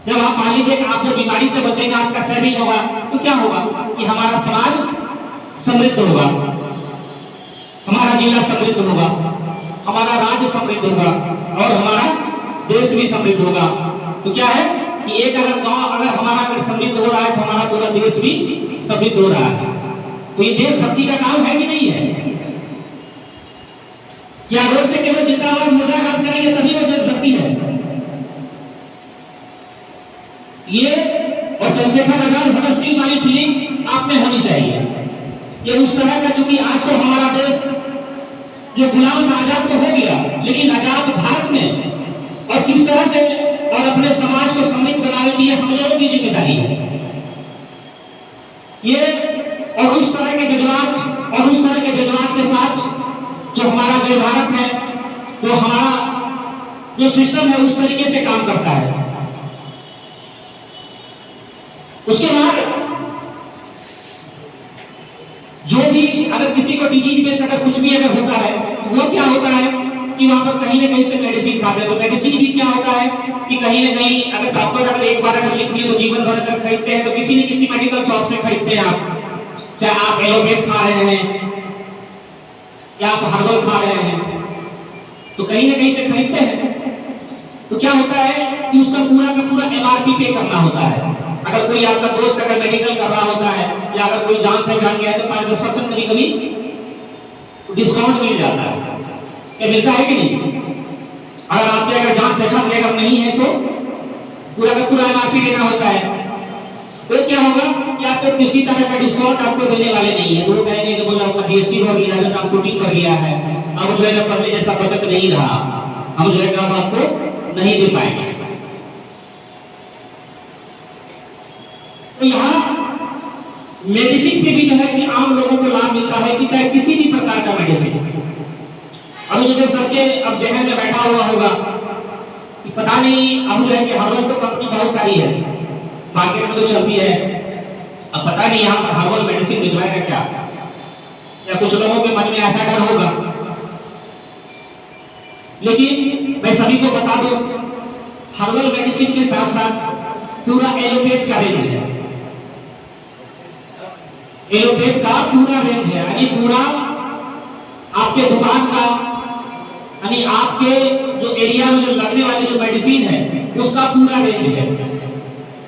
जब आप मान लीजिए आप जब बीमारी से बचेंगे, आपका सेविंग होगा, तो क्या होगा कि हमारा समाज समृद्ध होगा, हमारा जिला समृद्ध होगा, हमारा राज्य समृद्ध होगा और हमारा देश भी समृद्ध होगा। तो क्या है कि एक अगर गांव अगर हमारा अगर समृद्ध हो रहा है तो हमारा पूरा देश भी समृद्ध हो रहा है। तो ये देशभक्ति का काम है कि नहीं है? क्या रोड पे केवल जिंदाबाद मुर्दाबाद करेंगे तभी वो देशभक्ति है? ये और चंद्रशेखर आजाद भगत सिंह वाली फीलिंग आप में होनी चाहिए। ये उस तरह का, चूंकि आज तो हमारा देश जो गुलाम था आजाद तो हो गया, लेकिन आजाद भारत में और किस तरह से और अपने समाज को समृद्ध बनाने के लिए हम लोगों की जिम्मेदारी है। ये और उस तरह के जज्बात के साथ जो हमारा जय भारत है, जो हमारा जो सिस्टम है उस तरीके से काम करता है। उसके बाद जो भी अगर किसी को डिजीज बेस अगर कुछ भी अगर होता है तो वो क्या होता है कि वहां पर कहीं ना कहीं से मेडिसिन खाते हैं। तो मेडिसिन भी क्या होता है कि कहीं ना कहीं अगर डॉक्टर अगर एक बार अगर लिख दिए तो जीवन भर अगर खरीदते हैं, तो किसी न किसी मेडिकल शॉप से खरीदते हैं आप, चाहे आप एलोपैथ खा रहे हैं या आप हर्बल खा रहे हैं, तो कहीं ना कहीं से खरीदते हैं। तो क्या होता है कि उसका पूरा का पूरा एमआरपी पे करना होता है। अगर कोई आपका दोस्त अगर मेडिकल कर रहा होता है या अगर कोई जान पहचान गया है तो 5-10% कभी कभी डिस्काउंट मिल जाता है। ये मिलता है कि नहीं? अगर आपके अगर जान पहचान अगर नहीं है तो पूरा का पूरा एमआरपी देना होता है। तो क्या होगा कि आपको किसी तरह का डिस्काउंट आपको देने वाले नहीं है। तो वो कहेंगे कि बोला आपका जीएसटी बढ़ गया है, ट्रांसपोर्टिंग बढ़ गया है, अब जो है ना पहले जैसा बचत नहीं रहा, हम जो है ना आपको नहीं दे पाएंगे। तो यहाँ मेडिसिन पे भी जो है कि आम लोगों को लाभ मिलता है कि चाहे किसी भी प्रकार का मेडिसिन। अब जैसे सबके अब जहन में बैठा हुआ होगा कि पता नहीं अब जो है कि हर्बल तो कंपनी बहुत सारी है, मार्केट में तो चलती है, अब पता नहीं यहाँ पर हर्बल मेडिसिन भिजवाएगा क्या, या कुछ लोगों के मन में ऐसा डर होगा। लेकिन मैं सभी को बता दूं, हर्बल मेडिसिन के साथ साथ पूरा एलोपैथ का रेंज है। एलोपैथ का पूरा रेंज है, यानी पूरा आपके दुकान का, यानी आपके जो एरिया में जो लगने वाली जो मेडिसिन है उसका पूरा रेंज है।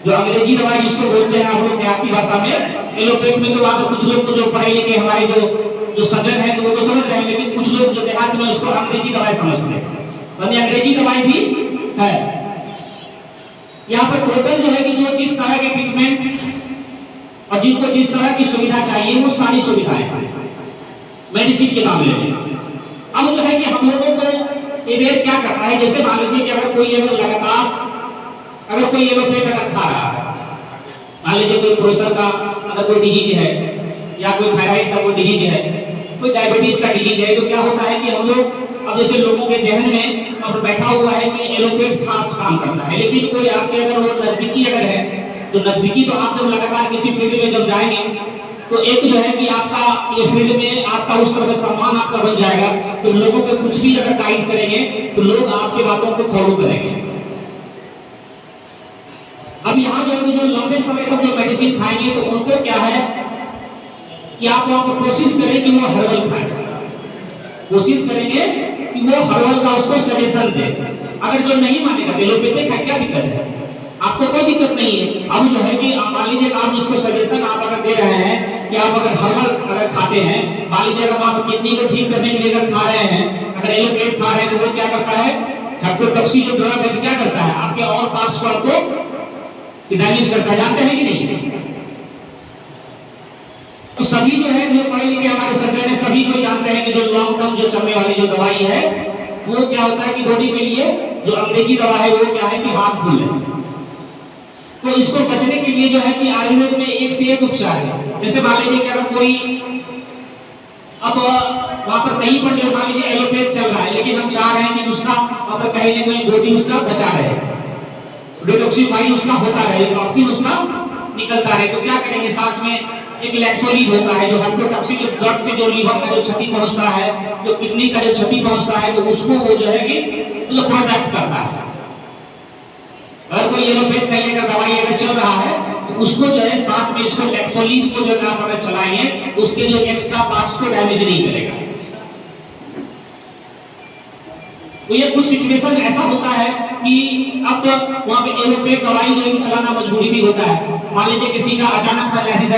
जो अंग्रेजी दवाई जिसको बोलते हैं हम लोग देहाती भाषा में, एलोपैथ में तो आप कुछ लोग तो जो पढ़े लिखे हमारे जो सज्जन हैं तो वो तो समझ रहे हैं, लेकिन कुछ लोग जो देहात में उसको अंग्रेजी दवाई समझते हैं, यानी अंग्रेजी दवाई भी है। यहाँ पर टोटल जो है कि जो जिस तरह के ट्रीटमेंट और जिनको जिस तरह की सुविधा चाहिए वो सारी सुविधाएं मेडिसिन के मामले में। अब जो है कि हम लोगों को अवेयर क्या करना है, जैसे मान लीजिए कि अगर कोई लगातार अगर कोई एलोपैथ अगर खा रहा है, मान लीजिए कोई प्रेशर का अगर कोई डिजीज है या कोई थायराइड का कोई डिजीज है, कोई डायबिटीज का डिजीज है, तो क्या होता है कि हम लोग अब जैसे लोगों के जहन में अब बैठा हुआ है कि एलोपैथ फास्ट काम करता है, लेकिन कोई आपके अगर वो नजदीकी अगर है तो नजदीकी तो आप जब लगातार किसी फील्ड में जब जाएंगे तो एक जो है कि आपका ये फील्ड में आपका उस तरह से सम्मान आपका बन जाएगा, तो लोगों को कुछ भी अगर गाइड करेंगे तो लोग आपके बातों को फॉलो करेंगे। अब यहाँ जो लंबे समय तक जो मेडिसिन खाएंगे तो उनको क्या है कि आप वहां पर कोशिश करें कि वो हर्बल खाएं, कोशिश करेंगे कि वो हर्बल का उसको सजेशन दे। अगर जो नहीं मानेगा एलोपैथिक का क्या दिक्कत है, आपको कोई दिक्कत नहीं है। अब जो है कि मान लीजिए आप उसको सजेशन आप अगर दे रहे हैं कि आप अगर हर्बल अगर खाते हैं, मान लीजिए अगर आप किडनी को ठीक करने के लिए अगर खा रहे हैं, अगर एलोपैथ खा रहे हैं तो वो क्या करता है, हेप्टोटॉक्सी जो ड्रग है क्या करता है, आपके और पार्ट्स को आपको डैमेज करता है, जानते हैं कि नहीं? तो सभी जो है जो पढ़े लिखे हमारे सज्जन है सभी को जानते हैं कि जो लॉन्ग टर्म जो चलने वाली जो दवाई है वो क्या होता है कि बॉडी के लिए जो अंग्रेजी दवा है वो क्या है कि हार्मफुल है। तो इसको बचने के लिए जो है कि आयुर्वेद में एक से एक उपचार है। जैसे मान लीजिए कि अगर कोई अब वहां पर कहीं पर जो मान लीजिए एलोपैथ चल रहा है, लेकिन हम चाह रहे हैं कि उसका वहां पर कहीं ना कहीं बॉडी उसका बचा रहे, डिटॉक्सिफाई उसका होता रहे, टॉक्सिन उसका निकलता रहे, तो क्या करेंगे साथ में एक लैक्सोलिन होता है जो हेप्टोटॉक्सिक ड्रग से जो लीवर में जो क्षति पहुंचता है, जो किडनी का जो क्षति पहुंचता है, तो उसको वो जो है कि मतलब प्रोटेक्ट करता है। अगर कोई एलोपैथ कहीं का दवाई अगर चल रहा है तो उसको जो है साथ में इसको लेक्सोलिन को जो आप अगर चलाएंगे तो उसके जो एक्स्ट्रा पार्ट्स को डैमेज नहीं करेगा। तो ये कुछ सिचुएशन ऐसा होता है कि अब वहां पे एलोपैथ दवाई जो है चलाना मजबूरी भी होता है। मान लीजिए किसी का अचानक पैरालिसिस